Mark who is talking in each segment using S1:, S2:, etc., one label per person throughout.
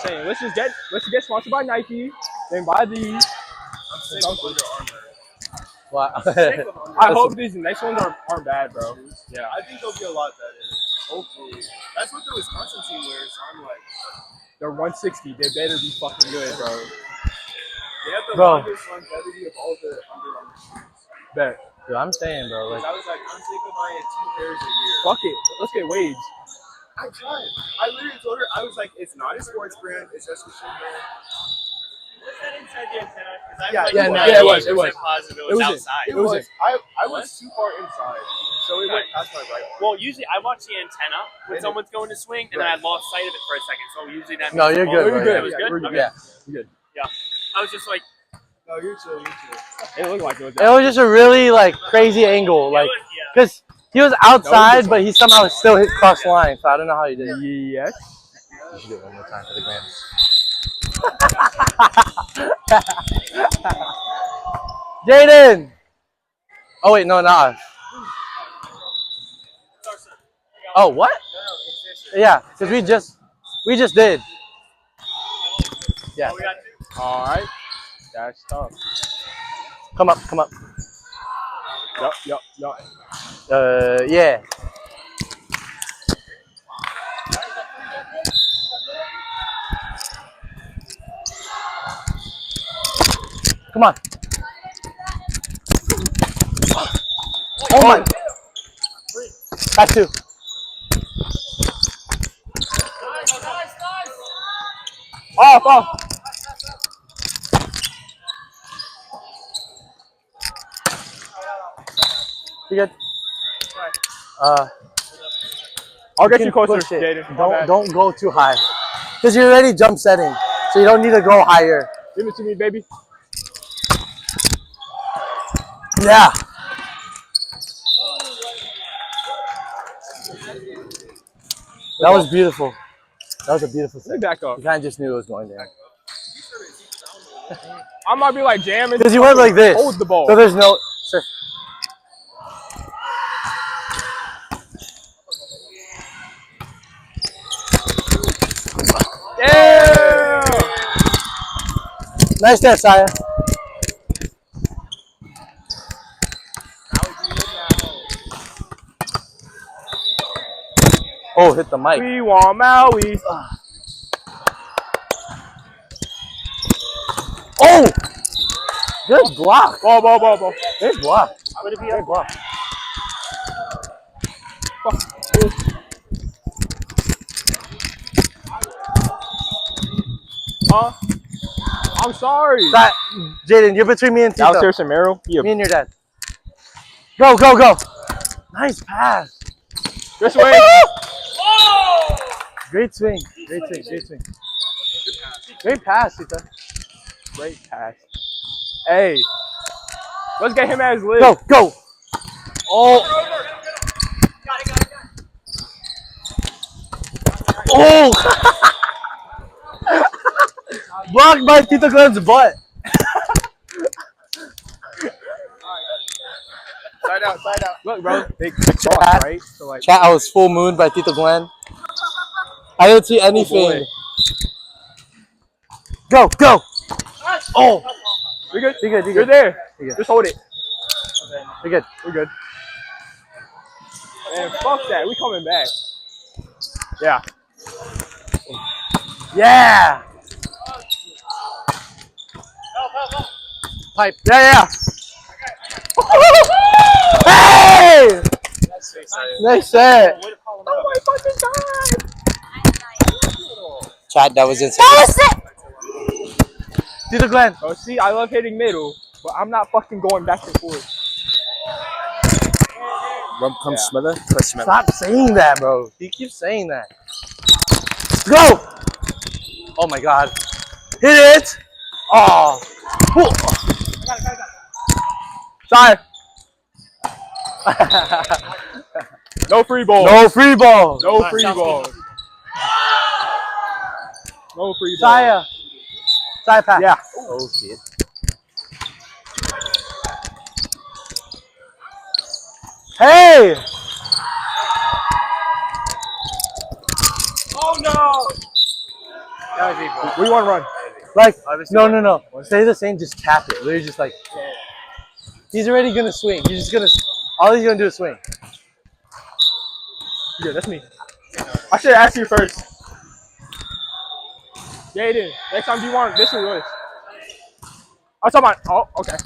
S1: just saying. Let's get sponsored by Nike. Then buy these.
S2: I'm sick of Under Armour.
S3: Wow.
S1: I hope these next ones aren't bad, bro.
S2: Yeah, I think they'll be a lot better. Hopefully. That's what the Wisconsin team wears, so I'm like.
S1: They're 160. They better be fucking good, bro.
S2: They have the longest longevity of all the Under Armour shoes.
S1: Bet.
S3: Dude, I'm saying, bro. Like,
S2: I was like, I'm sick of buying 2 pairs a year.
S1: Fuck it. Let's get Wade's.
S2: I tried. I literally told her, I was like, it's not a sports brand, it's just a shoe brand.
S4: Was that inside the antenna?
S1: It was.
S4: It was outside.
S2: It was. I was too far inside, so it went past my right arm.
S4: Well, usually I watch the antenna when someone's going to swing, and then I lost sight of it for a second. So usually that means
S3: no, you're good.
S1: We're good.
S4: It was good?
S1: We're good.
S4: Okay.
S1: Yeah. We're good.
S4: Yeah. I was just like,
S2: No, you're chill. You're chill.
S1: It looked like it was.
S3: It was just a really like crazy angle, like because he was outside, but he somehow still hit cross line. So I don't know how he did it.
S1: Yes.
S3: You should do it one more time for the gram. Jaden. Oh wait, no, not. Oh what? Yeah, because we just did. Yeah.
S1: All right. That's tough.
S3: Come up, come up.
S1: Yup.
S3: Yeah. Come on. Oh my. Back 2.
S1: Off.
S3: You good?
S1: I'll get you closer,
S3: push it.
S1: Jaden.
S3: Don't go too high. Because you're already jump setting. So you don't need to go higher.
S1: Give it to me, baby.
S3: Yeah. That was beautiful. That was a beautiful
S1: Let me
S3: set.
S1: back up.
S3: You kind of just knew it was going there.
S1: I might be like jamming.
S3: Because you went like this.
S1: Hold the ball.
S3: So there's no... Sure.
S1: Yeah!
S3: Nice there, Saya. Oh, hit the mic.
S1: We want Maui.
S3: Oh! Good block.
S1: Ball.
S3: Good block.
S4: would it be
S3: Good block.
S1: I'm sorry.
S3: Jaden, you're between me and Tito.
S1: Downstairs and Merrill. Yeah.
S3: Me and your dad. Go. Nice pass.
S1: This way.
S3: Great swing. Great pass, Tito.
S1: Great pass. Hey. Let's get him at his list.
S3: Go. Oh.
S4: Got it.
S3: Oh. Blocked by Tito Glenn's butt.
S2: Side out.
S1: Look, bro. Big cross, right? So like.
S3: Chat, I was full mooned by Tito Glenn. I didn't see anything. Go. Oh.
S1: We good?
S3: You're
S1: You're there.
S3: You're good.
S1: Just hold it.
S3: You're good.
S1: We're good. Man, fuck that. We coming back. Yeah.
S3: Yeah. Pipe. Yeah. Hey! Nice set.
S1: Oh my fucking god.
S3: Chat, that was insane. Tito Glenn.
S1: Oh, see, I love hitting middle, but I'm not fucking going back and forth.
S2: Rump comes Smother.
S3: Stop saying that, bro. He keeps saying that. Go! Oh my god. Hit it! Oh.
S1: Sorry. No free ball.
S3: No free ball.
S1: No free ball. No free ball.
S3: Saya pass.
S1: Yeah.
S3: Oh shit. Hey!
S4: Oh no!
S2: That was
S1: What do you want to run?
S3: Like, no. Stay the same, just tap it. Literally just like, he's already gonna swing. He's just gonna, all he's gonna do is swing.
S1: Yeah, that's me. I should ask you first. Jaden, next time do you want this or this? I'm talking about, oh, okay.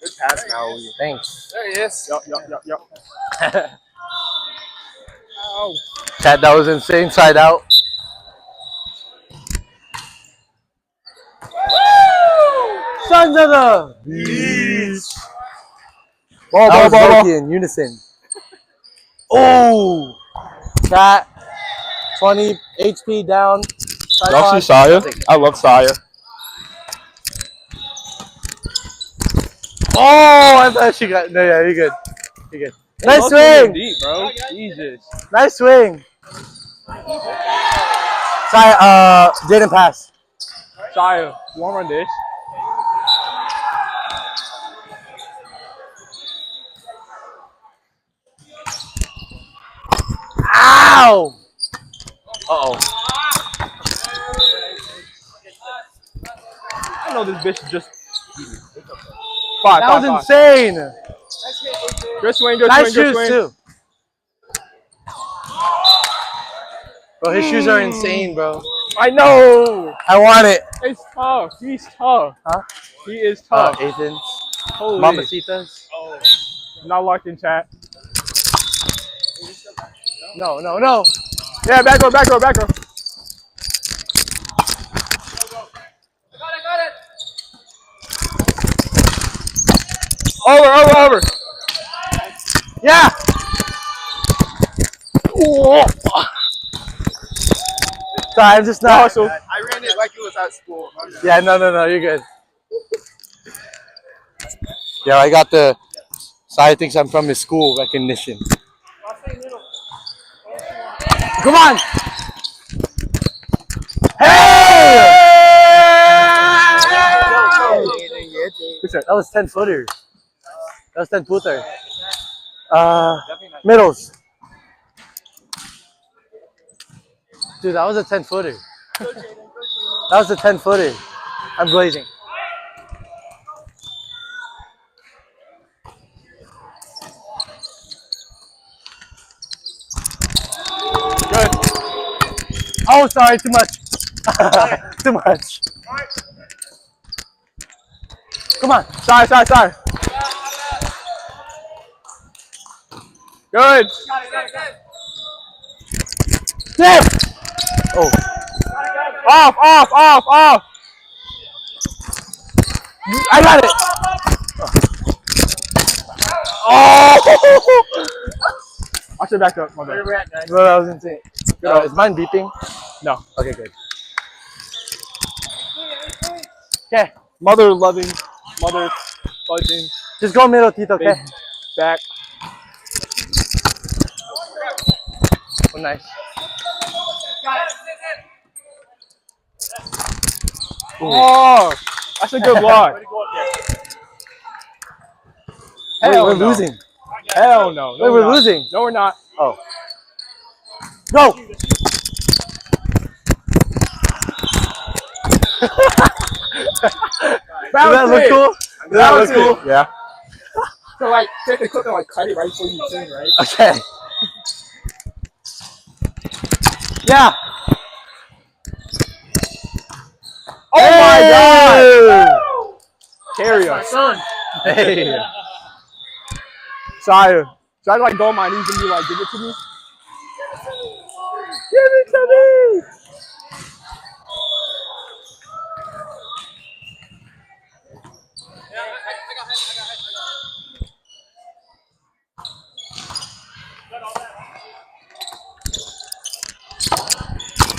S2: Good pass now.
S3: Thanks.
S2: There he is.
S1: Yup. Ow.
S3: Chat, that was insane side out. Sons of the beast. That was lucky in unison. Oh, chat, 20 HP down.
S1: Y'all see Saya? I love Saya.
S3: Oh, I thought she got. No, yeah, you're good. You're good. Nice
S1: Lost
S3: swing.
S1: deep, bro. Jesus.
S3: Nice swing. Saya, didn't pass.
S1: Saya, you want to run this?
S3: Ow! Uh-oh.
S1: I know this bitch is just. Five.
S3: That was insane.
S1: Good swing,
S3: Nice
S1: good
S3: shoes,
S1: swing.
S3: too. Bro, his shoes are insane, bro.
S1: I know.
S3: I want it.
S1: It's tough. He's tough.
S3: Huh?
S1: He is tough.
S3: Athens.
S1: Holy.
S3: Mamacitas.
S1: Oh. Not locked in chat.
S3: No.
S1: Yeah, back row.
S2: Got it.
S1: Over.
S3: Yeah. Whoa. Sorry, I'm just not.
S1: Hustle.
S2: I ran it like it was at school.
S3: Yeah, no, you're good. Yeah, I got the. Sai thinks I'm from his school recognition. Come on! Hey! That was 10 footer. That was 10 footer. Middles. Dude, that was a 10 footer. That was a 10 footer. I'm glazing.
S1: Good.
S3: Oh, sorry, too much. Too much. Come on.
S1: Side. Good.
S3: Yeah. Oh.
S1: Off.
S3: I got it. Oh.
S1: I should back up. My bad.
S3: Bro, that was insane. Is mine beeping?
S1: No.
S3: Okay, good. Okay.
S1: Mother loving, mother fudging.
S3: Just go middle, Tito, okay?
S1: Big back.
S3: Oh, nice.
S1: Oh, that's a good block.
S3: Wait,
S1: Hell
S3: we're
S1: no.
S3: losing.
S1: Hell no.
S3: Wait, we're losing.
S1: No, we're not.
S3: Oh. Go! Does that look cool? Does that look cool?
S1: Yeah. So like, take the clip and like cut it right before you sing, right?
S3: Okay. Yeah.
S1: Oh my God! Carry us.
S4: Son.
S3: Hey.
S1: Saya. Should I like go on my knees and be like, give it to me? Give it to me!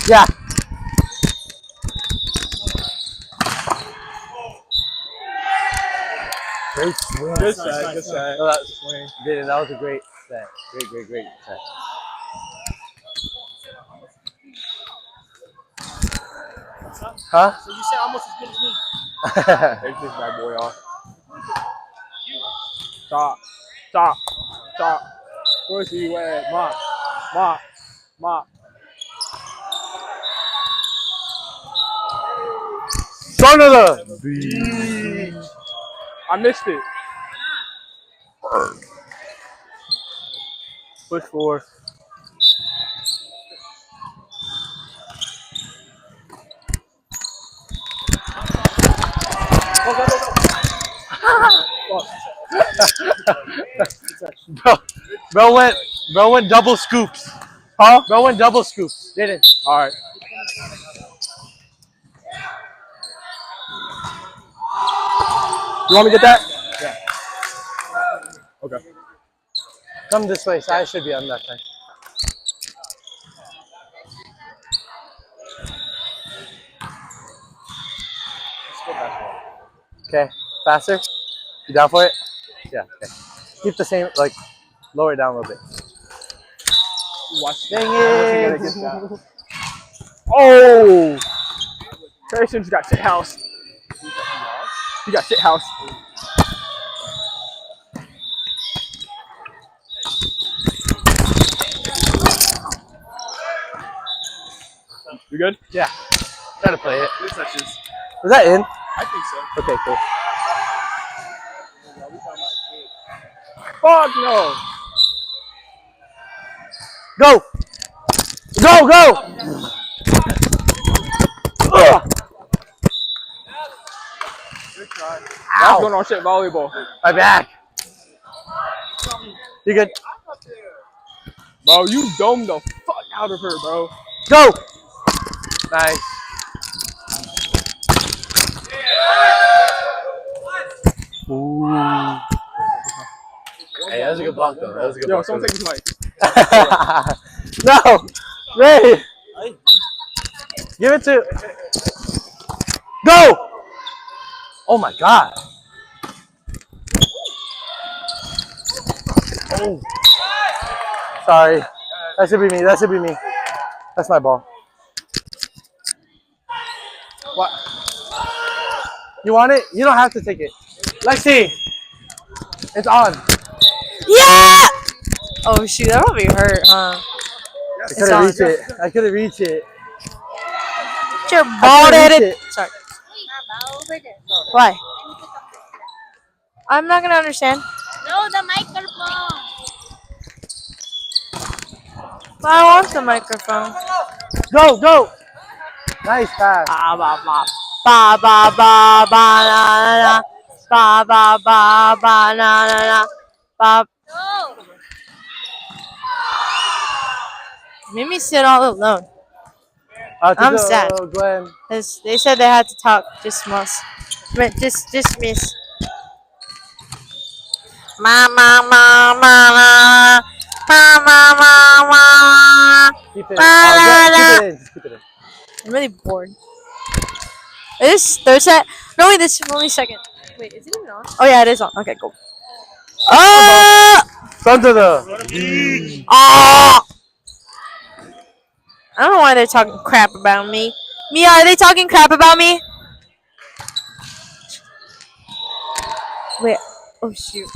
S3: Yeah. Great swing.
S1: Good set, good set.
S3: Oh, that was a great set. Great set. Huh?
S4: So you said almost as good as me.
S1: Take this bad boy off. Stop. Stop. Stop. Where's he at? Mop. Mop. Mop.
S3: Son of the.
S1: I missed it. Push 4.
S3: Bro went double scoops.
S1: Huh?
S3: Bro went double scoops. Didn't.
S1: All right. You want me to get that? Yeah. Okay.
S3: Come this way. So I should be on that side. Okay. Faster. You down for it? Yeah. Okay. Keep the same, like, lower it down a little bit.
S1: Watch.
S3: Dang
S1: Gotta
S3: it.
S1: get that. Oh! Grayson's got shit house. He got shit house. You good?
S3: Yeah. Try to play it.
S2: Good touches.
S3: Was that in?
S2: I think so.
S3: Okay, cool.
S1: Fuck no!
S3: Go! Go, go! Ugh.
S2: Good try.
S1: That's going on shit volleyball.
S3: My back. You good?
S1: Bro, you domed the fuck out of her, bro.
S3: Go! Nice. Ooh. Hey, that was a good block though. That was a good
S1: Yo,
S3: block.
S1: someone take his mic.
S3: No! Ray! Give it to... Go! Oh my god. Oh. Sorry. That should be me. That should be me. That's my ball. What? You want it? You don't have to take it. Lexi! It's on.
S5: Yeah! Oh shoot, that probably hurt, huh?
S3: I couldn't reach it. I couldn't reach it.
S5: Get your bald headed.
S3: it.
S5: Sorry. Why? I'm not gonna understand.
S6: No, the microphone.
S5: I want the microphone.
S3: Go, go! Nice pass.
S5: Ba ba ba ba ba ba ba na na ba ba ba ba na na na ba.
S6: No.
S5: Made me sit all alone.
S3: I'm
S5: sad.
S3: Glenn.
S5: They said they had to talk. Just miss. Ma ma ma ma ma ma ma ma ma.
S3: Keep it.
S5: La,
S3: Keep it in. Just keep it in.
S5: I'm really bored. Is this third set? No, wait, this is only second. Wait, is it even on? Oh, yeah, it is on. Okay, cool.
S3: Front of the.
S5: I don't know why they're talking crap about me. Mia, are they talking crap about me? Wait. Oh, shoot.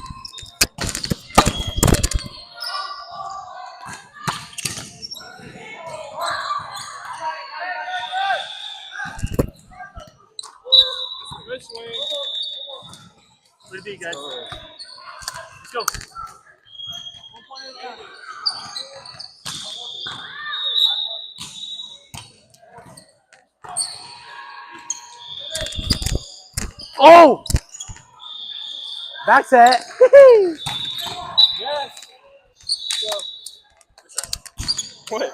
S4: Good swing. What it be, guys? Let's go.
S3: Oh! Back set.
S4: Yes.
S1: What?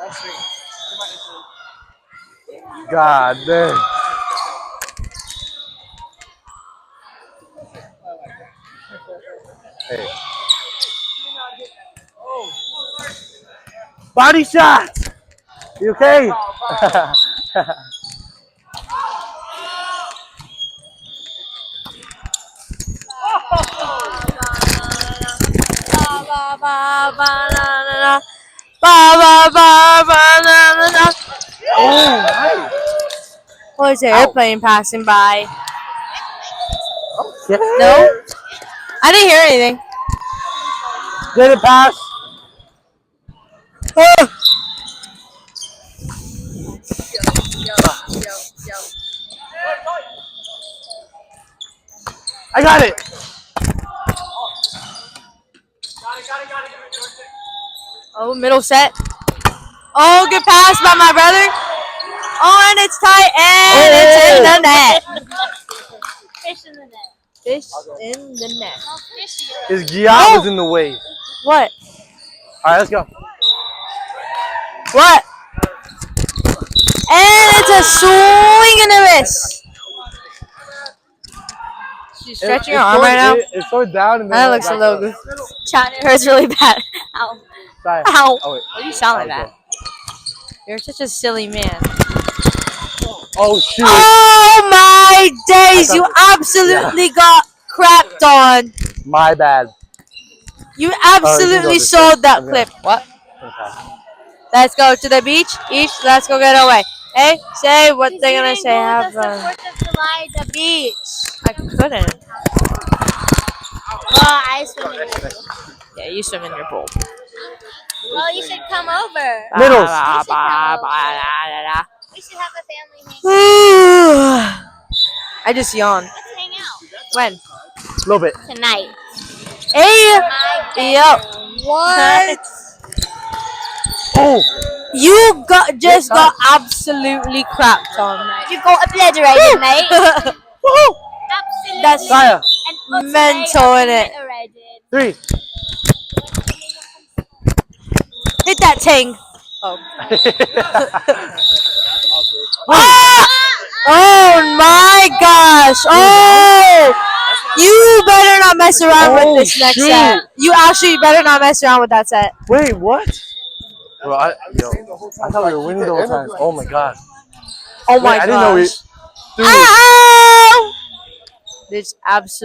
S3: God damn. Hey. Body shot. You okay?
S5: Ba ba ba na na na. Ba ba ba ba na na na.
S3: Oh, nice.
S5: What is the airplane passing by?
S3: Okay.
S5: No? I didn't hear anything.
S3: Did it pass? Ah! I got it.
S5: Oh, middle set. Oh, good pass by my brother. Oh, and it's tight, and it's in the net.
S6: Fish in the net.
S5: Fish in the net.
S6: Oh, fishy.
S3: His Giat was in the way.
S5: What?
S3: All right, let's go.
S5: What? And it's a swing and a miss. She's stretching her arm right now.
S3: It's so down and then
S5: That looks a little good. China, it hurts really bad. Ow.
S3: Sorry.
S5: Ow.
S3: Oh, wait.
S5: Why do you sound like that? You're such a silly man.
S3: Oh, shoot.
S5: Oh my days! You absolutely got crapped on.
S3: My bad.
S5: You
S3: go
S5: absolutely
S3: this
S5: sold
S3: way.
S5: that
S3: I'm
S5: clip.
S3: gonna-
S5: What?
S3: Okay.
S5: Let's go to the beach. Each, let's go get away. Hey, say what they're gonna say. Have
S6: the 4th of July at the beach.
S5: I couldn't.
S6: Well, I swim in the pool.
S5: Yeah, you swim in your pool.
S6: Well, you should come over.
S3: Middles.
S6: We should have a family hang.
S5: I just yawned.
S6: Let's hang out
S5: When?
S3: A little bit.
S6: tonight.
S5: Hey,
S6: My
S5: yo,
S6: bedroom.
S5: what?
S3: Oh.
S5: You just got absolutely crapped on, mate.
S6: You got obliterated, mate.
S5: Woohoo!
S6: Absolutely.
S5: That's
S3: Saya.
S6: and utterly
S5: mental, innit?
S6: obliterated.
S3: 3.
S5: Hit that ting. Oh. Oh my gosh! Oh, you better not mess around with this next
S3: shoot.
S5: set. You actually better not mess around with that set.
S3: Wait, what? Bro, I thought we were winning the whole time. Oh my god.
S5: Oh my
S3: Wait, I didn't know we.
S5: gosh! Ow! There's absolutely.